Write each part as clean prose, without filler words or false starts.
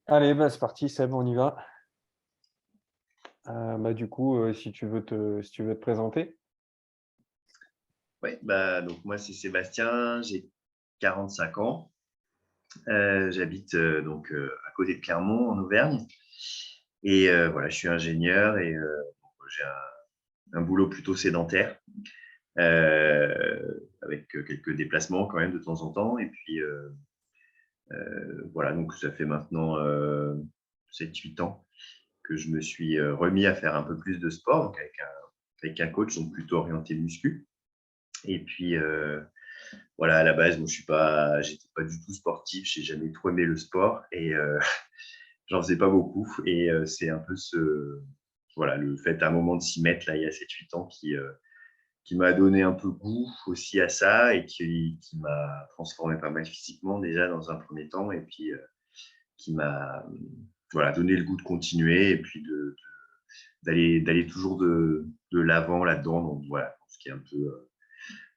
Allez, bah, c'est parti Seb, on y va. Du coup, si tu veux te présenter? Ouais, bah, donc moi c'est Sébastien, j'ai 45 ans. J'habite à côté de Clermont en Auvergne et voilà, je suis ingénieur et j'ai un boulot plutôt sédentaire, avec quelques déplacements quand même de temps en temps. Et puis voilà, donc ça fait maintenant 7-8 ans que je me suis remis à faire un peu plus de sport, donc avec un coach donc plutôt orienté muscu. Et puis voilà, à la base, moi, j'étais pas du tout sportif, j'ai jamais trop aimé le sport et j'en faisais pas beaucoup. Et c'est un peu voilà, le fait à un moment de s'y mettre, là, il y a 7-8 ans, qui m'a donné un peu goût aussi à ça et qui m'a transformé pas mal physiquement déjà dans un premier temps, et puis qui m'a voilà, donné le goût de continuer et puis d'aller toujours de l'avant là-dedans. Donc voilà, ce qui est un peu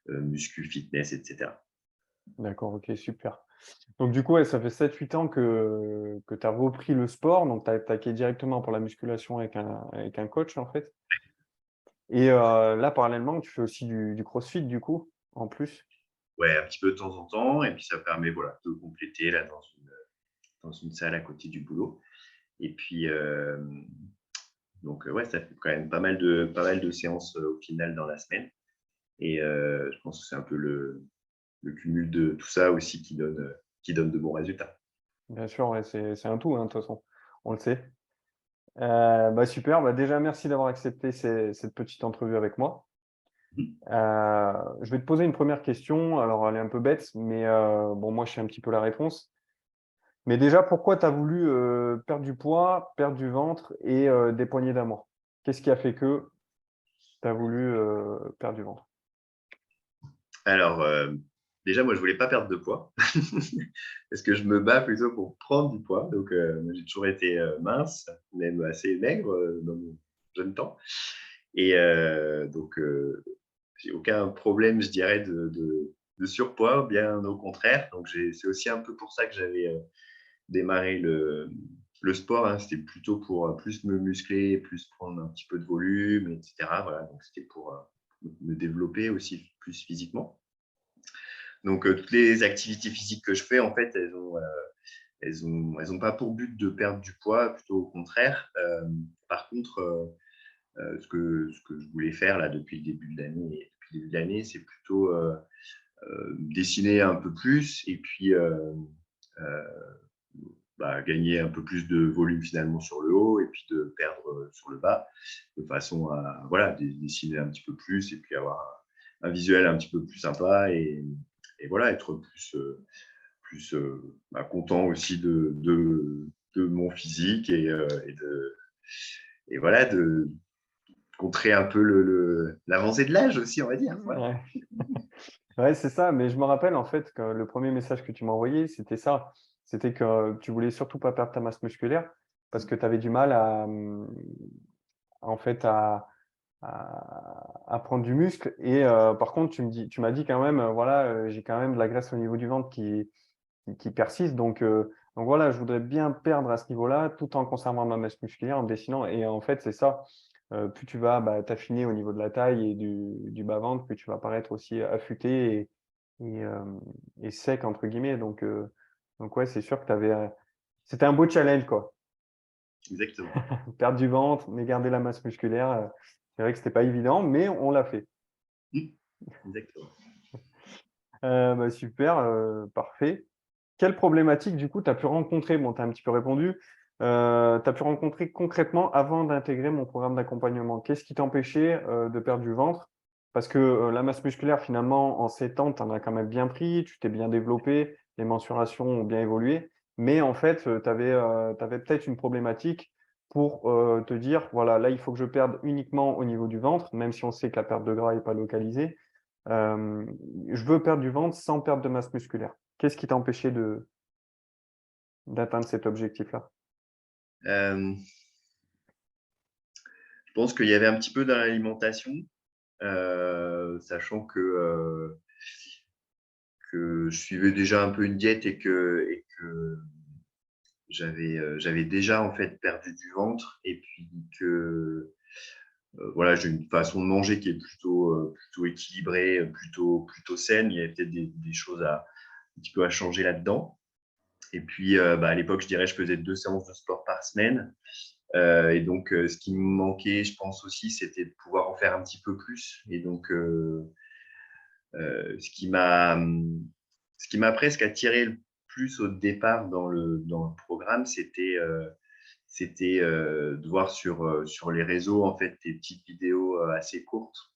muscu, fitness, etc. D'accord, OK, super. Donc du coup, ouais, ça fait 7-8 ans que tu as repris le sport, donc tu as attaqué directement pour la musculation avec un coach, en fait? Et là, parallèlement, tu fais aussi du crossfit, du coup, en plus? Ouais, un petit peu de temps en temps, et puis ça permet, voilà, de compléter là dans une salle à côté du boulot. Et puis donc ouais, ça fait quand même pas mal de séances au final dans la semaine. Et je pense que c'est un peu le cumul de tout ça aussi qui donne de bons résultats. Bien sûr, ouais, c'est un tout, hein, de toute façon, on le sait. Super, déjà merci d'avoir accepté cette petite entrevue avec moi. Mmh. Je vais te poser une première question, alors elle est un peu bête, mais bon, moi je sais un petit peu la réponse. Mais déjà, pourquoi tu as voulu, perdre du poids, perdre du ventre et des poignées d'amour? Qu'est-ce qui a fait que tu as voulu, perdre du ventre? Alors, déjà, moi, je voulais pas perdre de poids parce que je me bats plutôt pour prendre du poids. Donc, moi, j'ai toujours été mince, même assez maigre dans mon jeune temps. Et donc, j'ai aucun problème, je dirais, de surpoids, bien au contraire. Donc, c'est aussi un peu pour ça que j'avais démarré le sport, hein. C'était plutôt pour plus me muscler, plus prendre un petit peu de volume, etc. Voilà, donc c'était pour me développer aussi plus physiquement. Donc, toutes les activités physiques que je fais, en fait, elles ont pas pour but de perdre du poids, plutôt au contraire. Par contre, ce que je voulais faire là depuis le début de l'année, c'est plutôt dessiner un peu plus, et puis gagner un peu plus de volume finalement sur le haut, et puis de perdre sur le bas, de façon à voilà, dessiner un petit peu plus, et puis avoir un visuel un petit peu plus sympa, et voilà, être plus content aussi de mon physique, et voilà, de contrer un peu l'avancée de l'âge aussi, on va dire. Voilà. Ouais. Ouais, c'est ça, mais je me rappelle en fait que le premier message que tu m'as envoyé, c'était ça. C'était que tu voulais surtout pas perdre ta masse musculaire parce que tu avais du mal à, en fait, à prendre du muscle et par contre, tu m'as dit quand même, voilà, j'ai quand même de la graisse au niveau du ventre qui persiste donc voilà, je voudrais bien perdre à ce niveau-là, tout en conservant ma masse musculaire, en dessinant et en fait, c'est ça, plus tu vas, t'affiner au niveau de la taille et du bas-ventre, plus tu vas paraître aussi affûté et «sec» entre guillemets donc ouais, c'est sûr que tu avais, c'était un beau challenge, quoi. Exactement. Perdre du ventre, mais garder la masse musculaire, c'est vrai que c'était pas évident, mais on l'a fait. Mmh. Exactement. Super, parfait. Quelle problématique, du coup, tu as pu rencontrer? Bon, tu as un petit peu répondu. Tu as pu rencontrer concrètement avant d'intégrer mon programme d'accompagnement? Qu'est-ce qui t'empêchait, de perdre du ventre? Parce que, la masse musculaire, finalement, en 7 ans, tu en as quand même bien pris, tu t'es bien développé, les mensurations ont bien évolué. Mais en fait, tu avais peut-être une problématique pour, te dire: «Voilà, là, il faut que je perde uniquement au niveau du ventre», même si on sait que la perte de gras est pas localisée. Hem, je veux perdre du ventre sans perdre de masse musculaire. Qu'est-ce qui t'a empêché d'atteindre cet objectif-là? Je pense qu'il y avait un petit peu dans l'alimentation, sachant que je suivais déjà un peu une diète, et que j'avais déjà en fait perdu du ventre et puis que voilà, j'ai une façon de manger qui est plutôt équilibrée, plutôt saine. Il y avait peut-être des choses un petit peu à changer là-dedans. Et puis, à l'époque, je dirais, je faisais 2 séances de sport par semaine. Et donc, ce qui me manquait, je pense aussi, c'était de pouvoir en faire un petit peu plus. Et donc, ce qui m'a presque attiré le plus au départ dans le programme, c'était de voir sur les réseaux en fait des petites vidéos assez courtes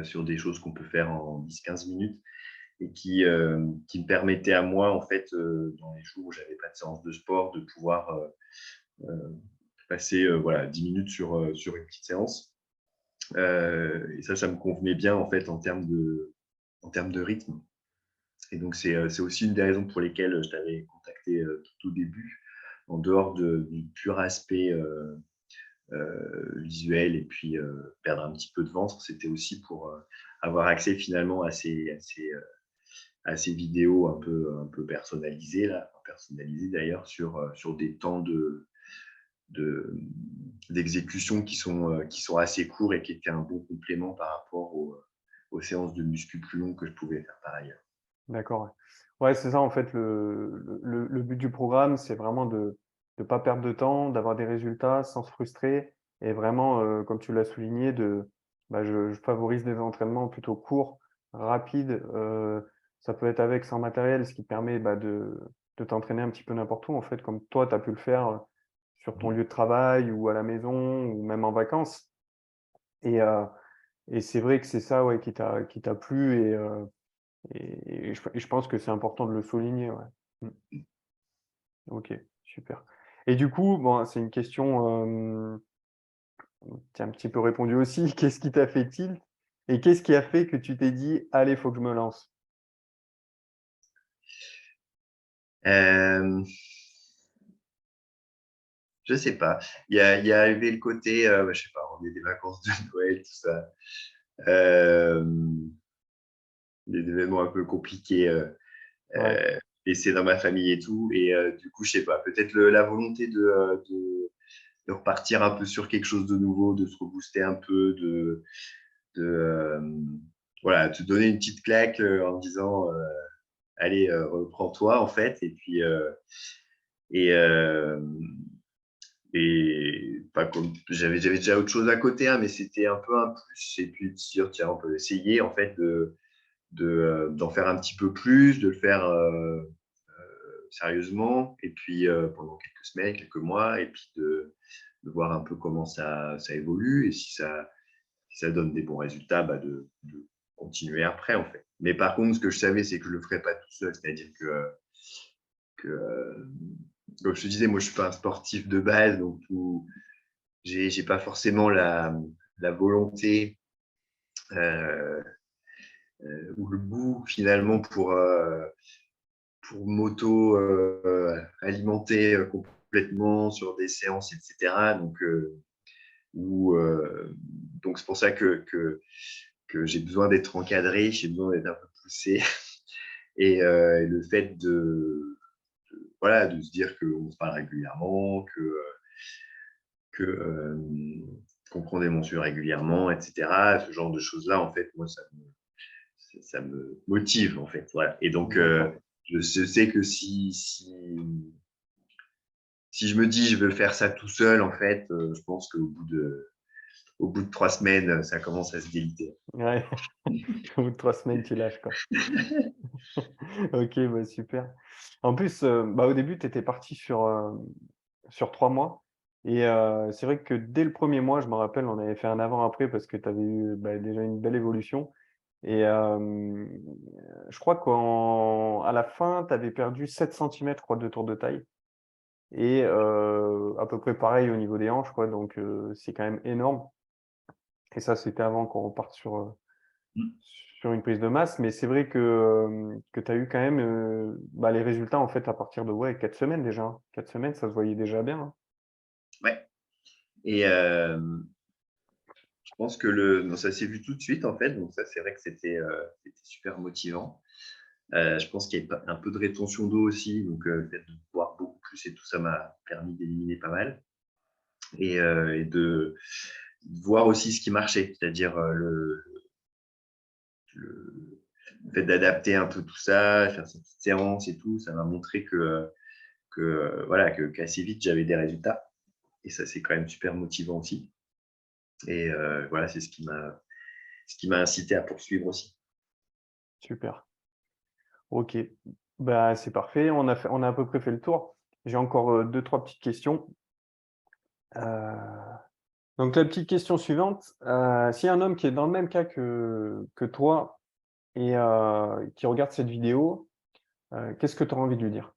sur des choses qu'on peut faire en 10-15 minutes et qui me permettaient à moi en fait dans les jours où j'avais pas de séance de sport de pouvoir euh, passer voilà 10 minutes sur une petite séance et ça me convenait bien en fait en termes de rythme. Et donc, c'est aussi une des raisons pour lesquelles je t'avais contacté tout au début, en dehors du pur aspect visuel et puis perdre un petit peu de ventre, c'était aussi pour avoir accès finalement à ces vidéos un peu personnalisées, là, personnalisées d'ailleurs, sur des temps d'exécution qui sont assez courts et qui étaient un bon complément par rapport aux séances de muscu plus longues que je pouvais faire par ailleurs. D'accord, ouais. Ouais, c'est ça en fait le but du programme, c'est vraiment de pas perdre de temps, d'avoir des résultats sans se frustrer et vraiment, comme tu l'as souligné je favorise des entraînements plutôt courts, rapides, ça peut être avec, sans matériel, ce qui te permet, de t'entraîner un petit peu n'importe où en fait, comme toi tu as pu le faire, sur ton lieu de travail ou à la maison ou même en vacances et heu et c'est vrai que c'est ça, ouais, qui t'a plu et je pense que c'est important de le souligner, ouais. Mmh. OK, super. Et du coup, bon, c'est une question, tu as un petit peu répondu aussi. Qu'est-ce qui t'a fait tilt? Et qu'est-ce qui a fait que tu t'es dit: «Allez, faut que je me lance»? Euh, je sais pas. Il y a arrivé le côté, je sais pas, on est des vacances de Noël, tout ça. Euh, des événements un peu compliqués Ouais. laissés dans ma famille et tout. Et du coup, je sais pas, peut-être la volonté de repartir un peu sur quelque chose de nouveau, de se rebooster un peu, voilà, te donner une petite claque en disant allez, reprends-toi en fait. Et puis, et, euh, et pas comme j'avais déjà autre chose à côté, hein, mais c'était un peu un plus. Et puis de se dire, tiens, on peut essayer en fait d'en faire un petit peu plus, de le faire sérieusement, et puis pendant quelques semaines, quelques mois, et puis de voir un peu comment ça évolue, et si ça donne des bons résultats, de continuer après, en fait. Mais par contre, ce que je savais, c'est que je ne le ferais pas tout seul, c'est-à-dire que comme je te disais, moi, je ne suis pas un sportif de base, donc j'ai pas forcément la volonté euh, ou le goût, finalement, pour m'auto-alimenter complètement sur des séances, etc. Donc c'est pour ça que j'ai besoin d'être encadré, j'ai besoin d'être un peu poussé. Et le fait voilà, de se dire qu'on se parle régulièrement, qu'on prend des mensures régulièrement, etc. Ce genre de choses-là, en fait, moi, ça me motive, en fait. Voilà. Et donc, D'accord. je sais que si je me dis je veux faire ça tout seul, en fait, je pense qu'au bout de 3 semaines, ça commence à se déliter. Ouais. Au bout de 3 semaines, tu lâches, quoi. OK, super. En plus, au début, tu étais parti sur 3 mois et c'est vrai que dès le premier mois, je me rappelle, on avait fait un avant-après parce que tu avais eu, déjà une belle évolution et je crois qu'à la fin, tu avais perdu 7 centimètres, je crois, de tour de taille et à peu près pareil au niveau des hanches, quoi, donc c'est quand même énorme et ça, c'était avant qu'on reparte sur une prise de masse, mais c'est vrai que tu as eu quand même, les résultats en fait à partir de, ouais, 4 semaines déjà, hein. 4 semaines, ça se voyait déjà bien, hein. Ouais. Et je pense que non, ça s'est vu tout de suite, en fait. Donc ça, c'est vrai que c'était super motivant. Je pense qu'il y a un peu de rétention d'eau aussi. Donc le fait de boire beaucoup plus et tout, ça m'a permis d'éliminer pas mal et de voir aussi ce qui marchait, c'est-à-dire le fait d'adapter un peu tout ça, faire ces petites séances et tout, ça m'a montré voilà, qu'assez vite, j'avais des résultats. Et ça, c'est quand même super motivant aussi. Et voilà, c'est ce qui m'a incité à poursuivre aussi. Super. Ok. Bah, c'est parfait. On a à peu près fait le tour. J'ai encore deux, trois petites questions. Euh, Donc, la petite question suivante, s'il y a un homme qui est dans le même cas que toi et qui regarde cette vidéo, qu'est-ce que tu auras envie de lui dire?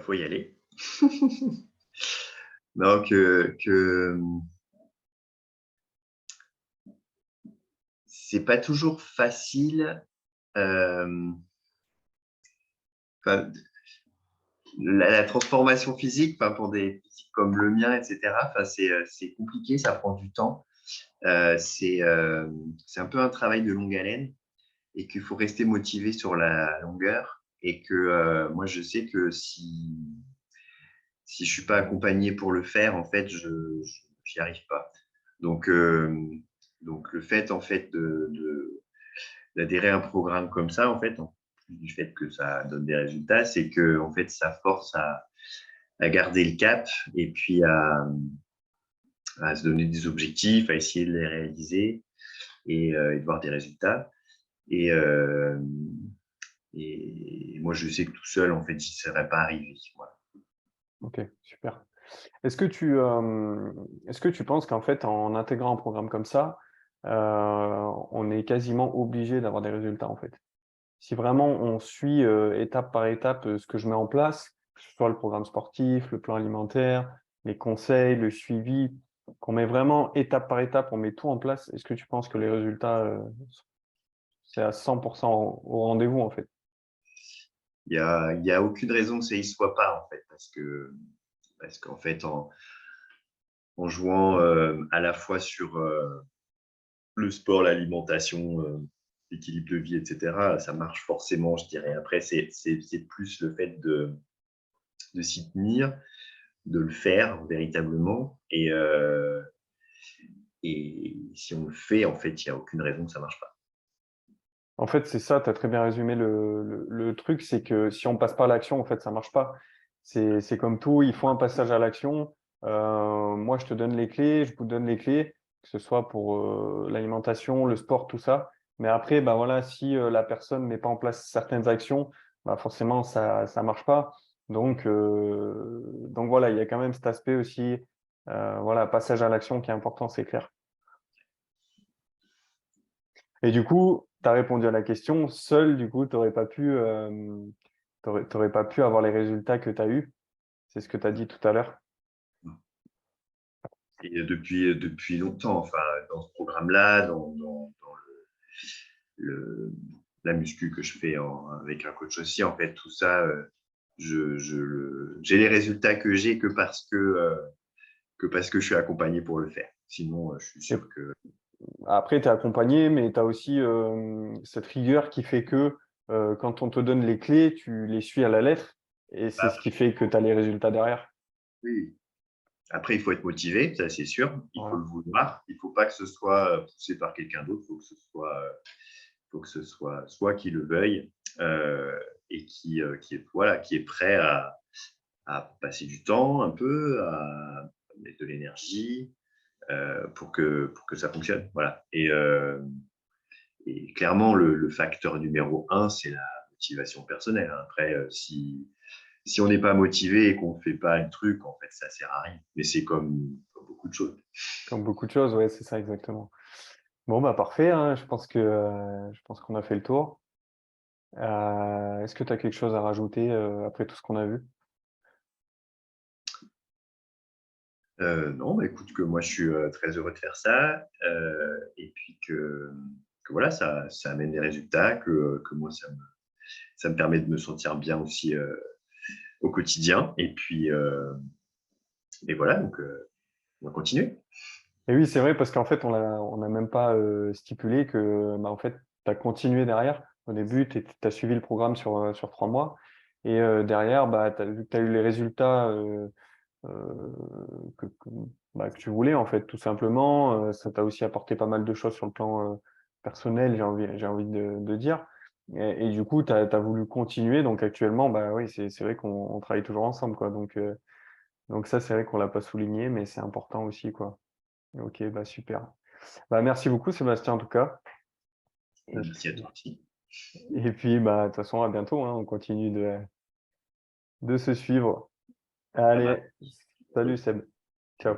Faut y aller. Non, que c'est pas toujours facile. euh, enfin, la transformation physique, enfin, pour des physiques comme le mien, etc., enfin, c'est compliqué, ça prend du temps. C'est un peu un travail de longue haleine et qu'il faut rester motivé sur la longueur. Et que moi, je sais que si je suis pas accompagné pour le faire, en fait, je n'y arrive pas. Donc, le fait, en fait, d'adhérer à un programme comme ça, en fait, en plus du fait que ça donne des résultats, c'est que, en fait, ça force à garder le cap et puis à se donner des objectifs, à essayer de les réaliser et de voir des résultats. Et, euh, et moi, je sais que tout seul, en fait, j'y serais pas arrivé. Voilà. Ok, super. Est-ce que tu penses qu'en fait, en intégrant un programme comme ça, on est quasiment obligé d'avoir des résultats en fait? Si vraiment on suit étape par étape ce que je mets en place, que ce soit le programme sportif, le plan alimentaire, les conseils, le suivi, qu'on met vraiment étape par étape, on met tout en place, est-ce que tu penses que les résultats, c'est à 100% au rendez-vous en fait? Il y a aucune raison que ça y soit pas, en fait, parce qu'en fait, en jouant à la fois sur le sport, l'alimentation, l'équilibre de vie, etc., ça marche forcément, je dirais. Après, c'est plus le fait de s'y tenir, de le faire véritablement. Et si on le fait, en fait, il n'y a aucune raison que ça marche pas. En fait, c'est ça, tu as très bien résumé le truc, c'est que si on passe pas à l'action, en fait, ça marche pas. C'est comme tout, il faut un passage à l'action. Moi, je te donne les clés, je vous donne les clés, que ce soit pour l'alimentation, le sport, tout ça. Mais après, bah voilà, si la personne met pas en place certaines actions, bah forcément, ça marche pas. Donc voilà, il y a quand même cet aspect aussi, voilà, passage à l'action qui est important, c'est clair. Et du coup, tu as répondu à la question, seul, du coup, tu n'aurais pas pu, t'aurais pas pu avoir les résultats que tu as eus. C'est ce que tu as dit tout à l'heure. Et depuis longtemps, enfin, dans ce programme-là, dans le, la muscu que je fais avec un coach aussi, en fait, tout ça, j'ai les résultats que j'ai que parce que je suis accompagné pour le faire. Sinon, je suis Et sûr que après, tu es accompagné, mais tu as aussi cette rigueur qui fait que quand on te donne les clés, tu les suis à la lettre. Et c'est ce après, qui fait que tu as les résultats derrière. oui. Après, il faut être motivé, ça c'est sûr. Il faut Voilà. le vouloir. Il ne faut pas que ce soit poussé par quelqu'un d'autre. Faut que ce soit soit qui le veuille et qui est prêt à passer du temps un peu, à mettre de l'énergie pour que ça fonctionne. Voilà. Et clairement, le facteur numéro un, c'est la motivation personnelle. Après, si on n'est pas motivé et qu'on ne fait pas le truc, en fait, ça ne sert à rien. Mais c'est comme beaucoup de choses. Comme beaucoup de choses, ouais, c'est ça exactement. Bon, bah parfait, hein. Je pense qu'on a fait le tour. Est-ce que tu as quelque chose à rajouter après tout ce qu'on a vu? Non, bah, écoute, que moi, je suis très heureux de faire ça. Et puis que voilà, ça amène des résultats, que moi, ça me permet de me sentir bien aussi au quotidien. Et voilà, donc on va continuer. Et oui, c'est vrai, parce qu'en fait, on a même pas stipulé que bah, en fait, tu as continué derrière. Au début, tu as suivi le programme sur 3 mois et derrière, bah, vu que tu as eu les résultats, que que tu voulais, en fait, tout simplement, ça t'a aussi apporté pas mal de choses sur le plan, personnel, j'ai envie de dire et du coup, tu as voulu continuer donc actuellement, bah, oui, c'est vrai qu'on travaille toujours ensemble, quoi donc ça, c'est vrai qu'on l'a pas souligné mais c'est important aussi, quoi. OK, bah, super. Bah, merci beaucoup Sébastien, en tout cas Et et merci à puis toi aussi. bah, de toute façon, à bientôt, hein, on continue de se suivre. Ça Allez, marche. salut Seb. Ciao.